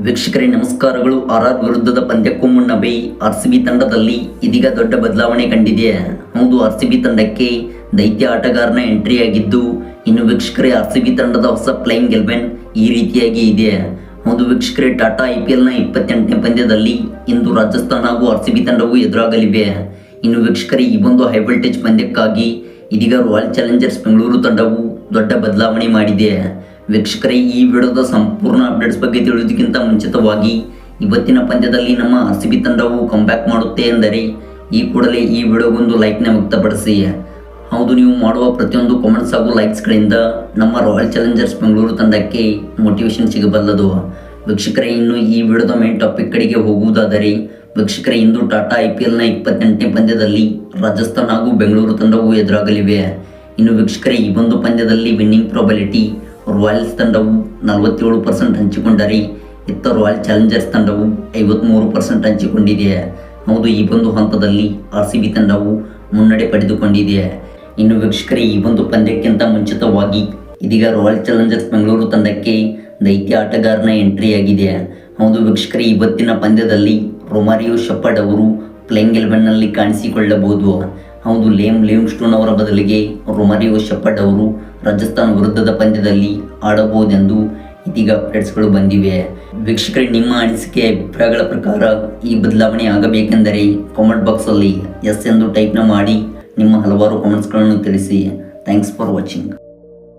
ವೀಕ್ಷಕರೇ ನಮಸ್ಕಾರಗಳು. ಆರ್ ವಿರುದ್ಧದ ಪಂದ್ಯಕ್ಕೂ ಮುನ್ನವೇ ಆರ್ಸಿಬಿ ತಂಡದಲ್ಲಿ ಇದೀಗ ದೊಡ್ಡ ಬದಲಾವಣೆ ಕಂಡಿದೆ. ಹೌದು, ಆರ್ಸಿಬಿ ತಂಡಕ್ಕೆ ದೈತ್ಯ ಆಟಗಾರನ ಎಂಟ್ರಿ ಆಗಿದ್ದು, ಇನ್ನು ವೀಕ್ಷಕರೇ ಆರ್ಸಿಬಿ ತಂಡದ ಹೊಸ ಪ್ಲೇಯಿಂಗ್ 11 ಈ ರೀತಿಯಾಗಿ ಇದೆ. ಹೌದು ವೀಕ್ಷಕರೇ, ಟಾಟಾ IPL ನ 28ನೇ ಪಂದ್ಯದಲ್ಲಿ ಇಂದು ರಾಜಸ್ಥಾನ ಹಾಗೂ ಆರ್ಸಿಬಿ ತಂಡವು ಎದುರಾಗಲಿವೆ. ಇನ್ನು ವೀಕ್ಷಕರೇ, ಈ ಒಂದು ಹೈ ವೋಲ್ಟೇಜ್ ಪಂದ್ಯಕ್ಕಾಗಿ ಇದೀಗ ರಾಯಲ್ ಚಾಲೆಂಜರ್ಸ್ ಬೆಂಗಳೂರು ತಂಡವು ದೊಡ್ಡ ಬದಲಾವಣೆ ಮಾಡಿದೆ. ವೀಕ್ಷಕರೇ, ಈ ವಿಡಿಯೋದ ಸಂಪೂರ್ಣ ಅಪ್ಡೇಟ್ಸ್ ಬಗ್ಗೆ ತಿಳಿಯೋದಕ್ಕಿಂತ ಮುಂಚಿತವಾಗಿ ಇವತ್ತಿನ ಪಂದ್ಯದಲ್ಲಿ ನಮ್ಮ ಆರ್ಸಿಬಿ ತಂಡವು ಕಂಬ್ಯಾಕ್ ಮಾಡುತ್ತೆ ಎಂದರೆ ಈ ಕೂಡಲೇ ಈ ವಿಡಿಯೋಗೊಂದು ಲೈಕ್ನ ವ್ಯಕ್ತಪಡಿಸಿ. ಹೌದು, ನೀವು ಮಾಡುವ ಪ್ರತಿಯೊಂದು ಕಾಮೆಂಟ್ಸ್ ಹಾಗೂ ಲೈಕ್ಸ್ಗಳಿಂದ ನಮ್ಮ ರಾಯಲ್ ಚಾಲೆಂಜರ್ಸ್ ಬೆಂಗಳೂರು ತಂಡಕ್ಕೆ ಮೋಟಿವೇಶನ್ ಸಿಗಬಲ್ಲದು. ವೀಕ್ಷಕರೇ, ಇನ್ನು ಈ ವಿಡಿಯೋದ ಮೇನ್ ಟಾಪಿಕ್ ಕಡೆಗೆ ಹೋಗುವುದಾದರೆ ವೀಕ್ಷಕರೇ, ಇಂದು ಟಾಟಾ IPL ನ 28ನೇ ಪಂದ್ಯದಲ್ಲಿ ರಾಜಸ್ಥಾನ ಹಾಗೂ ಬೆಂಗಳೂರು ತಂಡವು ಎದುರಾಗಲಿವೆ. ಇನ್ನು ವೀಕ್ಷಕರೇ, ಈ ಒಂದು ಪಂದ್ಯದಲ್ಲಿ ವಿನ್ನಿಂಗ್ ಪ್ರಾಬಬಿಲಿಟಿ ರಾಯಲ್ಸ್ ತಂಡವು 47% ಹಂಚಿಕೊಂಡರೆ ಇತ್ತ ರಾಯಲ್ ಚಾಲೆಂಜರ್ಸ್ ತಂಡವು 53% ಹಂಚಿಕೊಂಡಿದೆ. ಹೌದು, ಈ ಒಂದು ಹಂತದಲ್ಲಿ ಆರ್ಸಿಬಿ ತಂಡವು ಮುನ್ನಡೆ ಪಡೆದುಕೊಂಡಿದೆ. ಇನ್ನು ವೀಕ್ಷಕರೇ, ಈ ಒಂದು ಪಂದ್ಯಕ್ಕಿಂತ ಮುಂಚಿತವಾಗಿ ಇದೀಗ ರಾಯಲ್ ಚಾಲೆಂಜರ್ಸ್ ಬೆಂಗಳೂರು ತಂಡಕ್ಕೆ ದೈತ್ಯ ಆಟಗಾರನ ಎಂಟ್ರಿ ಆಗಿದೆ. ಹೌದು ವೀಕ್ಷಕರೇ, ಇವತ್ತಿನ ಪಂದ್ಯದಲ್ಲಿ ರೊಮಾರಿಯೋ ಶೆಪರ್ಡ್ ಅವರು ಪ್ಲೇಯಿಂಗ್ 11ನಲ್ಲಿ ಕಾಣಿಸಿಕೊಳ್ಳಬಹುದು. ಹೌದು, ಲಿವಿಂಗ್ಸ್ಟೋನ್ ಅವರ ಬದಲಿಗೆ ರೊಮಾರಿಯೋ ಶೆಪರ್ಡ್ ಅವರು ರಾಜಸ್ಥಾನ ವಿರುದ್ಧದ ಪಂದ್ಯದಲ್ಲಿ ಆಡಬಹುದೆಂದು ಇದೀಗ ಅಪ್ಡೇಟ್ಸ್ಗಳು ಬಂದಿವೆ. ವೀಕ್ಷಕರೇ, ನಿಮ್ಮ ಅನಿಸಿಕೆ ಅಭಿಪ್ರಾಯಗಳ ಪ್ರಕಾರ ಈ ಬದಲಾವಣೆ ಆಗಬೇಕೆಂದರೆ ಕಾಮೆಂಟ್ ಬಾಕ್ಸಲ್ಲಿ ಎಸ್ ಎಂದು ಟೈಪ್ನ ಮಾಡಿ ನಿಮ್ಮ ಹಲವಾರು ಕಾಮೆಂಟ್ಸ್ಗಳನ್ನು ತಿಳಿಸಿ. Thanks for watching.